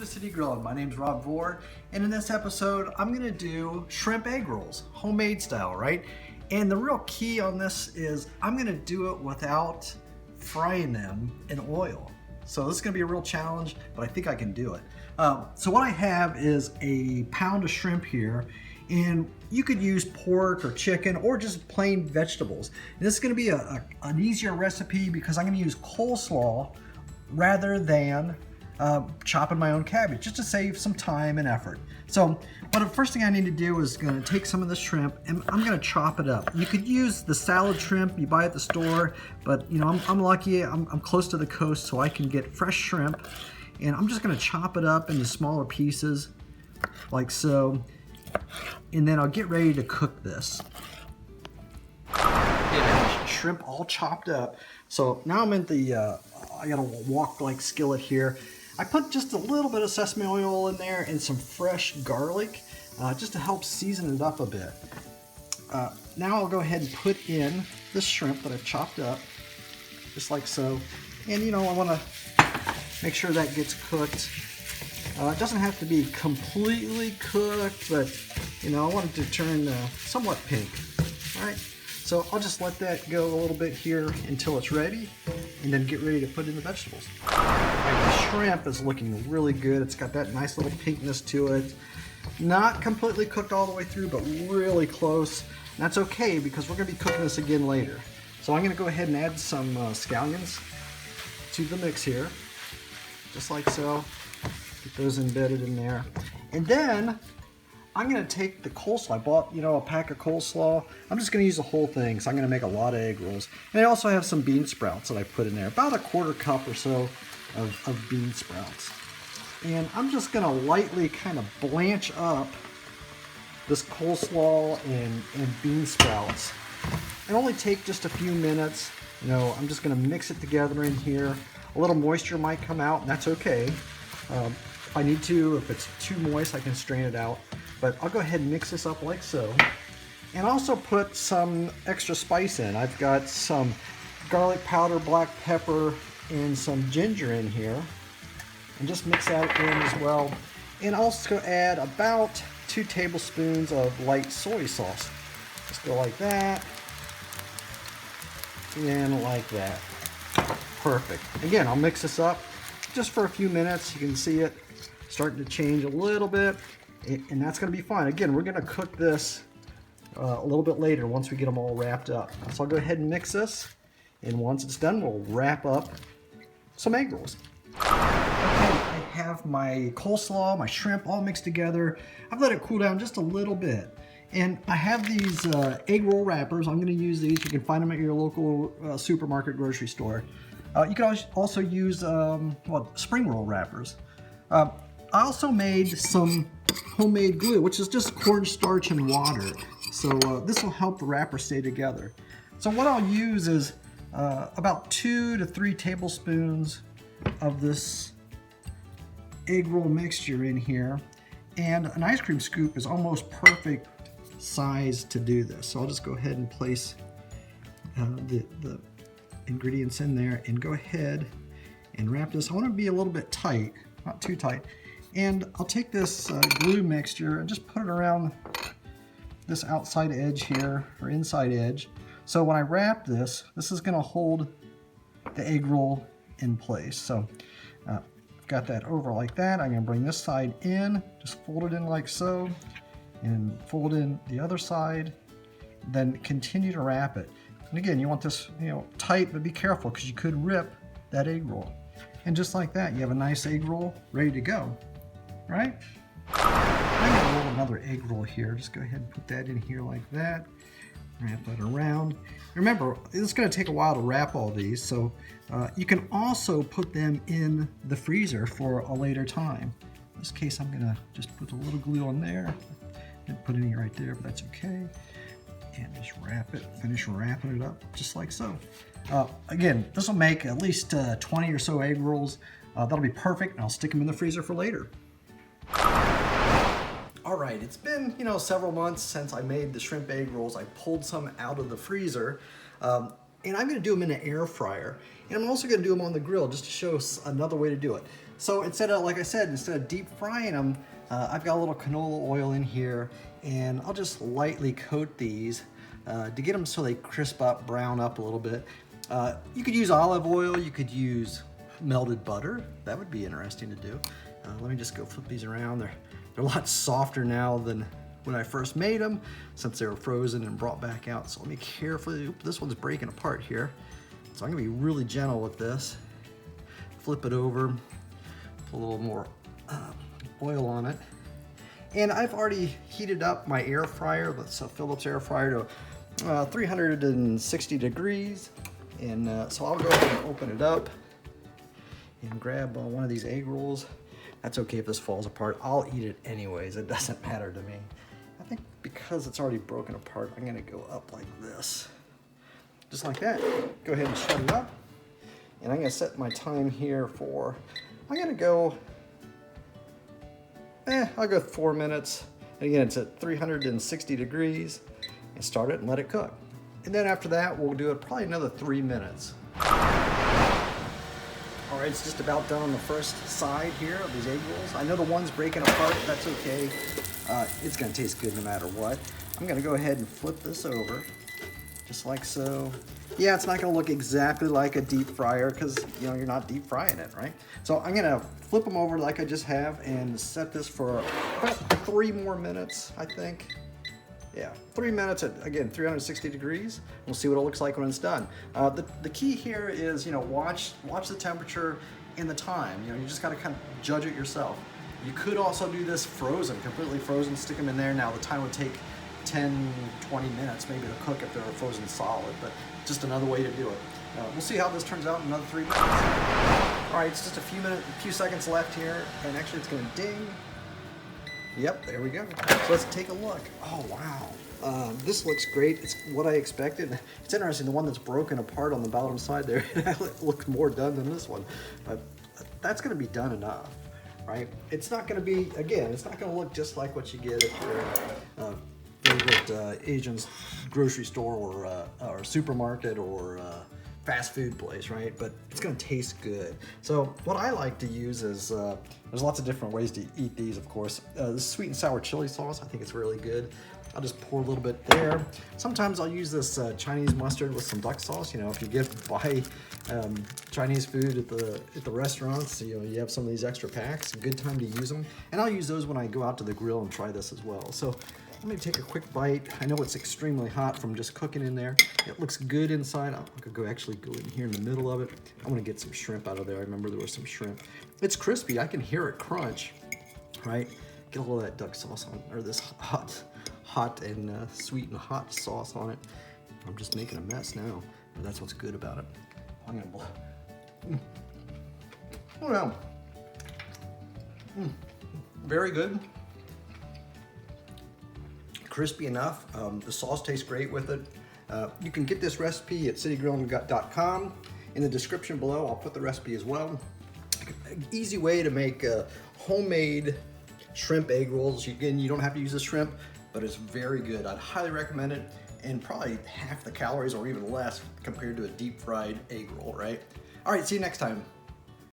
to City Grillin'. My name's Rob Vore, and in this episode, I'm gonna do shrimp egg rolls, homemade style, right? And the real key on this is I'm gonna do it without frying them in oil. So this is gonna be a real challenge, but I think I can do it. So what I have is a pound of shrimp here, and you could use pork or chicken or just plain vegetables. And this is gonna be an easier recipe because I'm gonna use coleslaw rather than chopping my own cabbage, just to save some time and effort. So the first thing I need to do is gonna take some of the shrimp and I'm gonna chop it up. You could use the salad shrimp you buy at the store, but you know, I'm lucky, I'm close to the coast, so I can get fresh shrimp. And I'm just gonna chop it up into smaller pieces, like so. And then I'll get ready to cook this. Yeah, shrimp all chopped up. So now I'm in the, I got a wok-like skillet here. I put just a little bit of sesame oil in there and some fresh garlic, just to help season it up a bit. Now I'll go ahead and put in the shrimp that I've chopped up, just like so. And you know, I wanna make sure that gets cooked. It doesn't have to be completely cooked, but you know, I want it to turn somewhat pink. All right, so I'll just let that go a little bit here until it's ready, and then get ready to put in the vegetables. All right, the shrimp is looking really good. It's got that nice little pinkness to it. Not completely cooked all the way through, but really close. And that's okay because we're gonna be cooking this again later. So I'm gonna go ahead and add some scallions to the mix here, just like so. Get those embedded in there. And then I'm gonna take the coleslaw. I bought, you know, a pack of coleslaw. I'm just gonna use the whole thing, so I'm gonna make a lot of egg rolls. And I also have some bean sprouts that I put in there, about a quarter cup or so of bean sprouts. And I'm just gonna lightly kind of blanch up this coleslaw and bean sprouts. It only take just a few minutes. You know, I'm just gonna mix it together in here. A little moisture might come out, and that's okay. If I need to, if it's too moist, I can strain it out. But I'll go ahead and mix this up like so. And also put some extra spice in. I've got some garlic powder, black pepper, and some ginger in here. And just mix that in as well. And also add about 2 tablespoons of light soy sauce. Just go like that. And like that. Perfect. Again, I'll mix this up just for a few minutes. You can see it starting to change a little bit, and that's going to be fine. Again, we're going to cook this a little bit later once we get them all wrapped up. So I'll go ahead and mix this, and once it's done, we'll wrap up some egg rolls. Okay, I have my coleslaw, my shrimp all mixed together. I've let it cool down just a little bit. And I have these egg roll wrappers. I'm going to use these. You can find them at your local supermarket, grocery store. You can also use spring roll wrappers. I also made some homemade glue, which is just cornstarch and water. So this will help the wrapper stay together. So what I'll use is about 2 to 3 tablespoons of this egg roll mixture in here. And an ice cream scoop is almost perfect size to do this. So I'll just go ahead and place the ingredients in there and go ahead and wrap this. I want to be a little bit tight, not too tight. And I'll take this glue mixture and just put it around this outside edge here, or inside edge. So when I wrap this, this is going to hold the egg roll in place. So I've got that over like that. I'm going to bring this side in, just fold it in like so, and fold in the other side, then continue to wrap it. And again, you want this, you know, tight, but be careful because you could rip that egg roll. And just like that, you have a nice egg roll ready to go, right? I'm gonna roll another egg roll here. Just go ahead and put that in here like that. Wrap that around. Remember, it's gonna take a while to wrap all these, so you can also put them in the freezer for a later time. In this case, I'm gonna just put a little glue on there. Didn't put any right there, but that's okay. And just wrap it, finish wrapping it up just like so. Again, this will make at least 20 or so egg rolls. That'll be perfect, and I'll stick them in the freezer for later. All right, it's been, you know, several months since I made the shrimp egg rolls. I pulled some out of the freezer, and I'm gonna do them in an air fryer. And I'm also gonna do them on the grill just to show us another way to do it. So instead of, like I said, instead of deep frying them, I've got a little canola oil in here, and I'll just lightly coat these to get them so they crisp up, brown up a little bit. You could use olive oil, you could use melted butter. That would be interesting to do. Let me just go flip these around. They're a lot softer now than when I first made them, since they were frozen and brought back out. So let me carefully, oop, this one's breaking apart here. So I'm gonna be really gentle with this. Flip it over, put a little more oil on it. And I've already heated up my air fryer, that's a Phillips air fryer, to 360 degrees. And so I'll go ahead and open it up and grab one of these egg rolls. That's okay if this falls apart. I'll eat it anyways. It doesn't matter to me. I think because it's already broken apart, I'm gonna go up like this. Just like that. Go ahead and shut it up. And I'm gonna set my time here for, I'm gonna go, I'll go 4 minutes. And again, it's at 360 degrees. And start it and let it cook. And then after that, we'll do it probably another 3 minutes. All right, it's just about done on the first side here of these egg rolls. I know the one's breaking apart, that's okay. It's gonna taste good no matter what. I'm gonna go ahead and flip this over, just like so. Yeah, it's not gonna look exactly like a deep fryer because you know you're not deep frying it, right? So I'm gonna flip them over like I just have and set this for about 3 more minutes, I think. Yeah, 3 minutes at, again, 360 degrees. We'll see what it looks like when it's done. The key here is, you know, watch the temperature and the time. You know, you just gotta kind of judge it yourself. You could also do this frozen, completely frozen, stick them in there. Now the time would take 10, 20 minutes maybe to cook if they're frozen solid, but just another way to do it. We'll see how this turns out in another 3 minutes. All right, it's just a few seconds left here, and actually it's gonna ding. Yep, there we go. So let's take a look. Oh, wow. This looks great. It's what I expected. It's interesting, the one that's broken apart on the bottom side there, it looks more done than this one. But that's gonna be done enough, right? It's not gonna be, again, it's not gonna look just like what you get at your favorite Asian grocery store or supermarket or fast food place, right? But it's gonna taste good. So what I like to use is, there's lots of different ways to eat these, of course. This sweet and sour chili sauce, I think it's really good. I'll just pour a little bit there. Sometimes I'll use this Chinese mustard with some duck sauce. You know, if you buy Chinese food at the restaurants, you know, you have some of these extra packs, a good time to use them. And I'll use those when I go out to the grill and try this as well. So let me take a quick bite. I know it's extremely hot from just cooking in there. It looks good inside. I could actually go in here in the middle of it. I want to get some shrimp out of there. I remember there was some shrimp. It's crispy. I can hear it crunch, right? Get a little of that duck sauce on, or this hot and sweet and hot sauce on it. I'm just making a mess now, but that's what's good about it. I'm gonna blow. Oh no. Very good. Crispy enough. The sauce tastes great with it. You can get this recipe at citygrillandgut.com. In the description below, I'll put the recipe as well. An easy way to make homemade shrimp egg rolls. Again, you don't have to use the shrimp, but it's very good. I'd highly recommend it, and probably half the calories or even less compared to a deep fried egg roll, right? All right, see you next time.